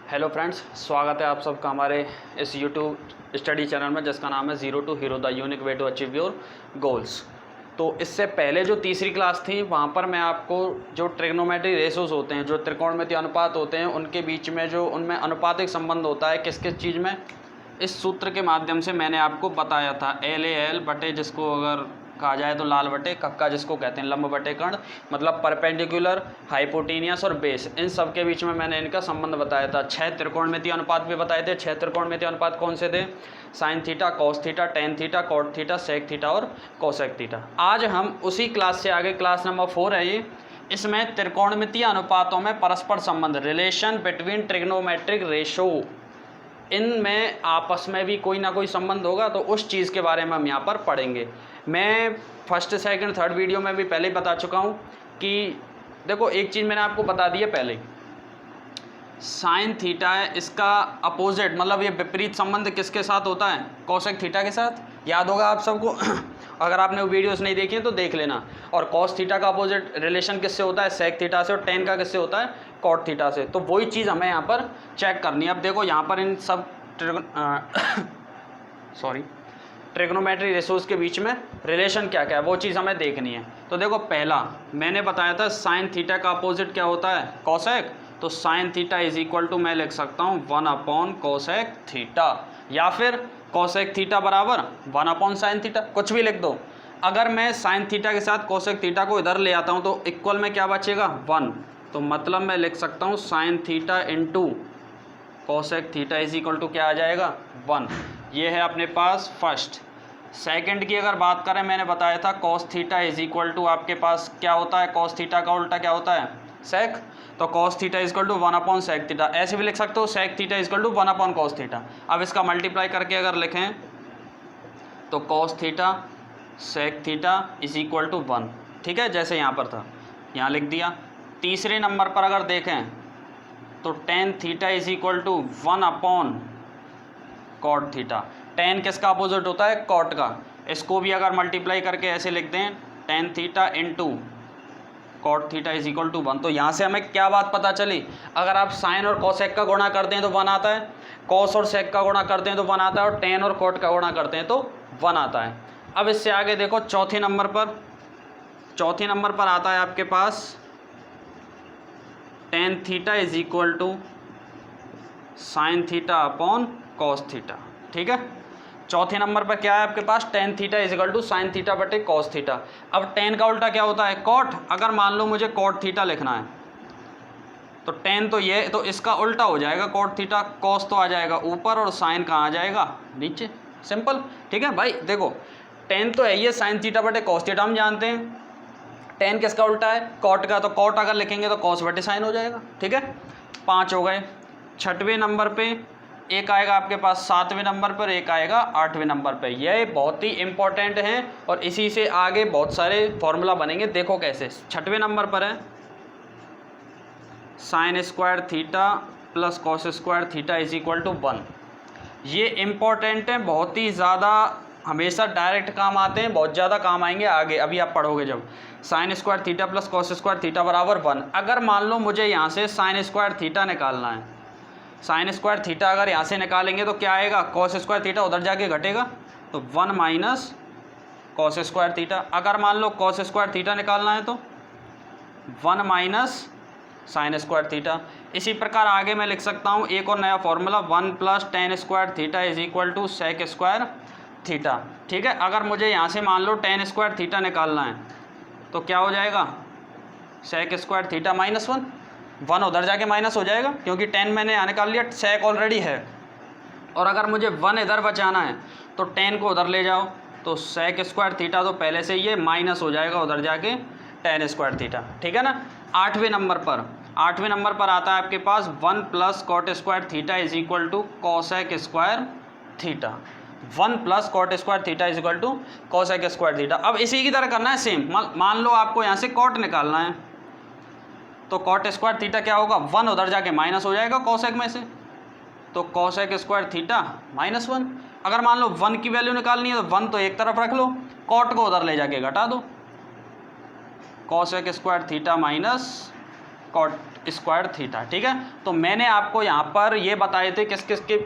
Hello friends, स्वागत है आप सबका हमारे इस यूट्यूब स्टडी चैनल में जिसका नाम है zero to hero the unique way to achieve your goals. तो इससे पहले जो तीसरी क्लास थी वहाँ पर मैं आपको जो ट्रिग्नोमेट्री रेशोज़ होते हैं, जो त्रिकोणमितीय अनुपात होते हैं, उनके बीच में जो उनमें अनुपातिक संबंध होता है किस किस चीज़ में, इस सूत्र के माध्यम से मैंने आपको बताया था। LAL बटे, जिसको अगर कहा जाए तो लाल बटे कक्का, जिसको कहते हैं लंब बटे कर्ण, मतलब परपेंडिकुलर, हाइपोटेनियस और बेस, इन सब के बीच में मैंने इनका संबंध बताया था। 6 त्रिकोणमितीय अनुपात भी बताए थे। 6 त्रिकोणमितीय अनुपात कौन से थे? Sine theta, cos theta, tan theta, cot theta, sec theta और कोसेक थीटा। आज हम उसी क्लास से आगे, क्लास नंबर 4 है ये, इसमें त्रिकोणमितीय अनुपातों में परस्पर संबंध, रिलेशन बिटवीन ट्रिग्नोमेट्रिक रेशो, इनमें आपस में भी कोई ना कोई संबंध होगा, तो उस चीज़ के बारे में हम यहाँ पर पढ़ेंगे। मैं फर्स्ट सेकंड थर्ड वीडियो में भी पहले ही बता चुका हूँ कि देखो, एक चीज़ मैंने आपको बता दी है पहले, साइन थीटा है, इसका अपोजिट मतलब ये विपरीत संबंध किसके साथ होता है? कोसेक थीटा के साथ। याद होगा आप सबको अगर आपने वो वीडियोस नहीं देखी हैं तो देख लेना। और कॉस थीटा का अपोजिट रिलेशन किससे होता है? सेक थीटा से। और टेन का किससे होता है? कॉट थीटा से। तो वही चीज़ हमें यहाँ पर चेक करनी है। अब देखो यहाँ पर इन सब ट्रिग्नोमेट्री रेशोज़ के बीच में रिलेशन क्या क्या है, वो चीज़ हमें देखनी है। तो देखो, पहला मैंने बताया था साइन थीटा का अपोजिट क्या होता है? कोसेक। तो sine theta is equal to, मैं लिख सकता हूँ 1 कोसेक थीटा, या फिर कोसेक थीटा बराबर 1 साइन थीटा, कुछ भी लिख दो। अगर मैं साइन थीटा के साथ कोसेक थीटा को इधर ले आता हूँ तो इक्वल में क्या बचेगा? 1। तो मतलब मैं लिख सकता हूँ sine theta into cosec theta is equal to क्या आ जाएगा? 1। ये है अपने पास फर्स्ट। सेकंड की अगर बात करें, मैंने बताया था cos theta is equal to आपके पास क्या होता है? कॉस थीटा का उल्टा क्या होता है? सेक। तो cos theta is equal to 1 sec theta. ऐसे भी लिख सकते हो, sec theta is equal to 1 cos theta. अब इसका मल्टीप्लाई करके अगर लिखें तो cos theta sec theta is equal to 1, ठीक है, जैसे यहाँ पर था, यहाँ लिख दिया। तीसरे नंबर पर अगर देखें तो tan theta is equal to 1 cot theta. Tan किसका अपोजिट होता है? कॉट का। इसको भी अगर मल्टीप्लाई करके ऐसे लिख दें, tan theta into cot theta is equal to 1। तो यहाँ से हमें क्या बात पता चली? अगर आप साइन और कोसेक का गुणा करते हैं तो 1 आता है, कॉस और सेक का गुणा करते हैं तो 1 आता है, और टेन और कॉट का गुणा करते हैं तो 1 आता है। अब इससे आगे देखो, चौथे नंबर पर आता है आपके पास tan theta is equal to sine theta upon cos theta, ठीक है। चौथे नंबर पर क्या है आपके पास? Tan theta is equal to sine theta बटे कॉस थीटा। अब टेन का उल्टा क्या होता है? कॉट। अगर मान लो मुझे कॉट थीटा लिखना है तो टेन तो ये, तो इसका उल्टा हो जाएगा कॉट थीटा। कॉस तो आ जाएगा ऊपर और साइन कहाँ आ जाएगा? नीचे। सिंपल, ठीक है भाई। देखो, टेन तो है ये साइन थीटा बटे कॉस थीटा, हम जानते हैं। टेन किसका उल्टा है? कॉट का। तो कॉट अगर लिखेंगे तो कॉस बटे साइन हो जाएगा, ठीक है। 5 हो गए। छठवें नंबर पे एक आएगा आपके पास, सातवें नंबर पर एक आएगा, आठवें नंबर पे। ये बहुत ही इंपॉर्टेंट हैं और इसी से आगे बहुत सारे फॉर्मूला बनेंगे। देखो कैसे। छठवें नंबर पर है sine square theta plus cos square theta is equal to 1। ये इंपॉर्टेंट है, बहुत ही ज़्यादा, हमेशा डायरेक्ट काम आते हैं, बहुत ज़्यादा काम आएंगे आगे, अभी आप पढ़ोगे जब। Sign square theta plus cos square theta बराबर 1। अगर मान लो मुझे यहाँ से साइन स्क्वायर थीटा निकालना है, साइन स्क्वायर थीटा अगर यहाँ से निकालेंगे तो क्या आएगा? कॉस स्क्वायर थीटा उधर जाके घटेगा, तो 1 माइनस कॉस स्क्वायर थीटा। अगर मान लो कॉस स्क्वायर थीटा निकालना है तो 1 माइनस साइन स्क्वायर थीटा। इसी प्रकार आगे मैं लिख सकता हूँ एक और नया formula, 1 plus tan square theta is equal to sec square theta, ठीक है। अगर मुझे यहाँ से मान लो टेन स्क्वायर थीटा निकालना है तो क्या हो जाएगा? सेक स्क्वायर थीटा माइनस 1। 1 उधर जाके माइनस हो जाएगा क्योंकि 10 मैंने यहाँ निकाल लिया, सेक ऑलरेडी है। और अगर मुझे 1 इधर बचाना है तो 10 को उधर ले जाओ, तो सेक स्क्वायर थीटा तो पहले से ये माइनस हो जाएगा उधर जाके टेन स्क्वायर थीटा, ठीक है ना। आठवें नंबर पर आता है आपके पास 1 plus cot square theta is equal to cosec square theta. 1 plus cot square theta is equal to cosec square theta. अब इसी की तरह करना है सेम। मान लो आपको यहाँ से कॉट निकालना है तो कॉट स्क्वायर थीटा क्या होगा? 1 उधर जाके माइनस हो जाएगा कोसेक में से, तो कोसेक स्क्वायर थीटा माइनस 1। अगर मान लो 1 की वैल्यू निकालनी है तो 1 तो एक तरफ रख लो, कॉट को उधर ले जाके घटा दो, cosec square theta minus cot square theta. ठीक है, तो मैंने आपको यहाँ पर ये बताए थे किस किस के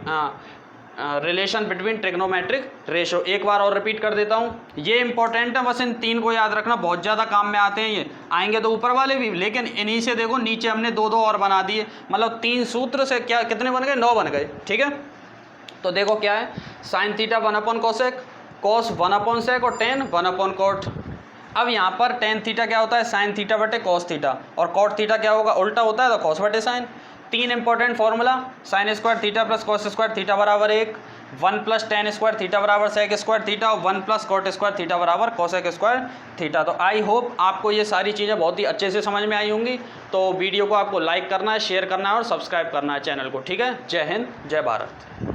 रिलेशन बिटवीन ट्रिग्नोमेट्रिक रेशो। एक बार और रिपीट कर देता हूँ, ये इंपॉर्टेंट है, बस इन 3 को याद रखना, बहुत ज़्यादा काम में आते हैं ये, आएंगे तो ऊपर वाले भी, लेकिन इन्हीं से देखो नीचे हमने 2 और बना दिए, मतलब 3 सूत्र से क्या कितने बन गए, 9 बन गए। ठीक है, तो देखो क्या है, साइन थीटा 1 कोसेक, कॉस 1 सेक और टेन 1 कॉट। अब यहाँ पर टेन थीटा क्या होता है, साइन थीटा बटे कॉस थीटा, और कॉट थीटा क्या होगा, उल्टा होता है तो कॉस बटे sine. 3 important formula, sine square theta plus cos square theta बराबर 1, 1 प्लस टेन स्क्वायर थीटा बराबर सेक स्क्वायर थीटा, और 1 प्लस कॉट स्क्वायर थीटा बराबर कॉसेक स्क्वायर थीटा। तो आई होप आपको ये सारी चीज़ें बहुत ही अच्छे से समझ में आई होंगी। तो वीडियो को आपको लाइक करना है, शेयर करना है और सब्सक्राइब करना है चैनल को। ठीक है, जय हिंद, जय भारत।